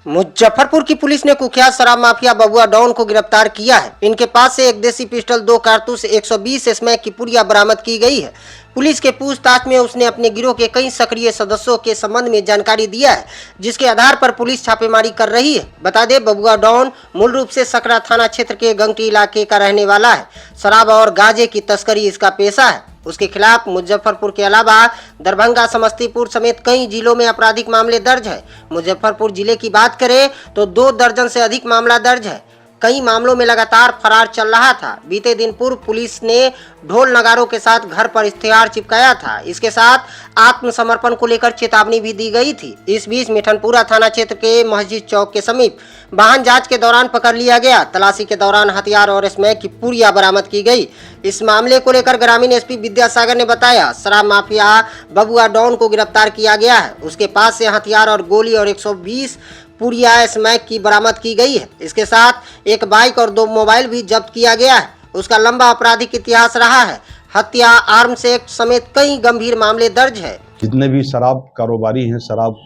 मुजफ्फरपुर की पुलिस ने कुख्यात शराब माफिया बबुआ डॉन को गिरफ्तार किया है। इनके पास से एक देसी पिस्टल, 2 कारतूस, 120 स्मैक की पुड़िया बरामद की गई है। पुलिस के पूछताछ में उसने अपने गिरोह के कई सक्रिय सदस्यों के संबंध में जानकारी दिया है, जिसके आधार पर पुलिस छापेमारी कर रही है। बता दें, बबुआ डॉन मूल रूप से सकरा थाना क्षेत्र के गंगटी इलाके का रहने वाला है। शराब और गांजे की तस्करी इसका पेशा है। उसके खिलाफ मुजफ्फरपुर के अलावा दरभंगा, समस्तीपुर समेत कई जिलों में आपराधिक मामले दर्ज है। मुजफ्फरपुर जिले की बात करें तो 2 दर्जन से अधिक मामला दर्ज है। कई मामलों में लगातार फरार चल रहा था। बीते दिन पूर्व पुलिस ने ढोल नगारों के साथ घर पर इश्तेहार चिपकाया था। इसके साथ आत्मसमर्पण को लेकर चेतावनी भी दी गई थी। इस बीच मिठनपुरा थाना क्षेत्र के मस्जिद चौक के समीप वाहन जांच के दौरान पकड़ लिया गया। तलाशी के दौरान हथियार और स्मैक की पुड़िया बरामद की गई। इस मामले को लेकर ग्रामीण एसपी विद्यासागर ने बताया, शराब माफिया बबुआ डॉन को गिरफ्तार किया गया है। उसके पास से हथियार और गोली और 120 पुड़िया स्मैक की बरामद की गई है। इसके साथ एक बाइक और 2 मोबाइल भी जब्त किया गया है। उसका लंबा आपराधिक इतिहास रहा है। हत्या, आर्म्स एक्ट समेत कई गंभीर मामले दर्ज है। जितने भी शराब कारोबारी हैं, शराब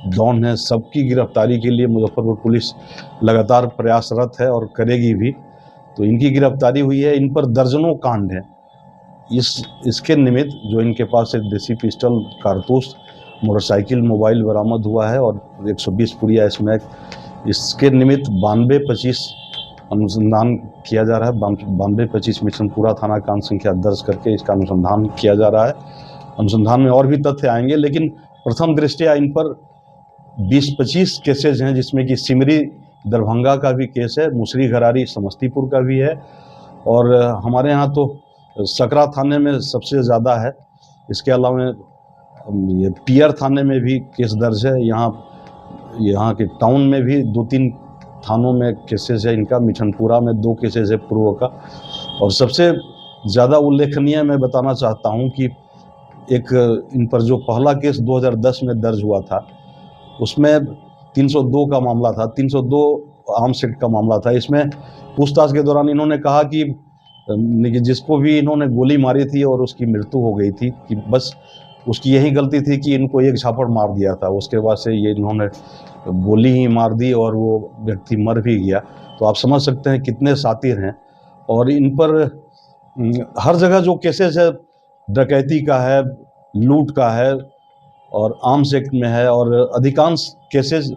डॉन हैं, सबकी गिरफ्तारी के लिए मुजफ्फरपुर पुलिस लगातार प्रयासरत है और करेगी भी। तो इनकी गिरफ्तारी हुई है। इन पर दर्जनों कांड हैं। इसके निमित्त जो इनके पास एक देसी पिस्टल, कारतूस, मोटरसाइकिल, मोबाइल बरामद हुआ है और 120 पुड़िया स्मैक, इसके निमित्त 92-25 अनुसंधान किया जा रहा है। 92-25 मिठनपुरा थाना कांड संख्या दर्ज करके इसका अनुसंधान किया जा रहा है। अनुसंधान में और भी तथ्य आएंगे, लेकिन प्रथम दृष्टया इन पर 20-25 केसेज हैं, जिसमें कि सिमरी दरभंगा का भी केस है, मुसरी घरारी समस्तीपुर का भी है और हमारे यहाँ तो सकरा थाने में सबसे ज़्यादा है। इसके अलावा ये पियर थाने में भी केस दर्ज है। यहाँ के टाउन में भी 2-3 थानों में केसेस है इनका। मिठनपुरा में 2 केसेस है पूर्व का। और सबसे ज़्यादा उल्लेखनीय मैं बताना चाहता हूँ कि एक इन पर जो पहला केस 2010 में दर्ज हुआ था, उसमें 302 का मामला था, 302 आर्म्स एक्ट का मामला था। इसमें पूछताछ के दौरान इन्होंने कहा कि जिसको भी इन्होंने गोली मारी थी और उसकी मृत्यु हो गई थी, कि बस उसकी यही गलती थी कि इनको एक झापड़ मार दिया था। उसके बाद से ये इन्होंने गोली ही मार दी और वो व्यक्ति मर भी गया। तो आप समझ सकते हैं कितने शातिर हैं। और इन पर हर जगह जो केसेस है, डकैती का है, लूट का है और आर्म्स एक्ट में है, और अधिकांश केसेस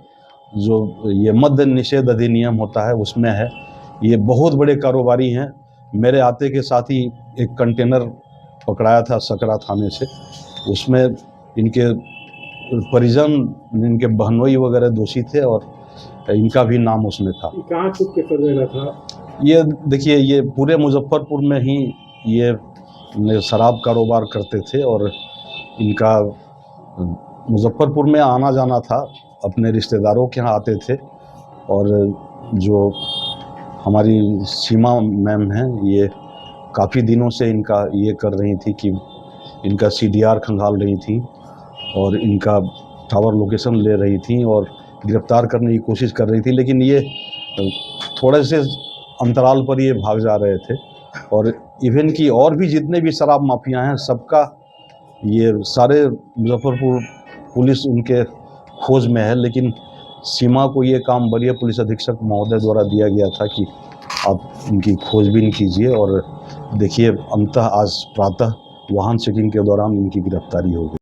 जो ये मद्य निषेध अधिनियम होता है उसमें है। ये बहुत बड़े कारोबारी हैं। मेरे आते के साथ ही एक कंटेनर पकड़ाया था सकरा थाने से, उसमें इनके परिजन, इनके बहनोई वगैरह दोषी थे और इनका भी नाम उसमें था। कहाँ छुप के कर देना था? ये देखिए, ये पूरे मुजफ्फरपुर में ही ये शराब कारोबार करते थे और इनका मुजफ्फरपुर में आना जाना था, अपने रिश्तेदारों के यहाँ आते थे। और जो हमारी सीमा मैम हैं, ये काफ़ी दिनों से इनका ये कर रही थी कि इनका CDR खंगाल रही थी और इनका टावर लोकेशन ले रही थी और गिरफ्तार करने की कोशिश कर रही थी, लेकिन ये थोड़े से अंतराल पर ये भाग जा रहे थे। और इवन की और भी जितने भी शराब माफिया हैं, सबका ये सारे मुजफ्फरपुर पुलिस उनके खोज में है। लेकिन सीमा को ये काम वरीय पुलिस अधीक्षक महोदय द्वारा दिया गया था कि आप इनकी खोजबीन कीजिए। और देखिए, अंततः आज प्रातः वाहन चेकिंग के दौरान इनकी गिरफ्तारी हो गई।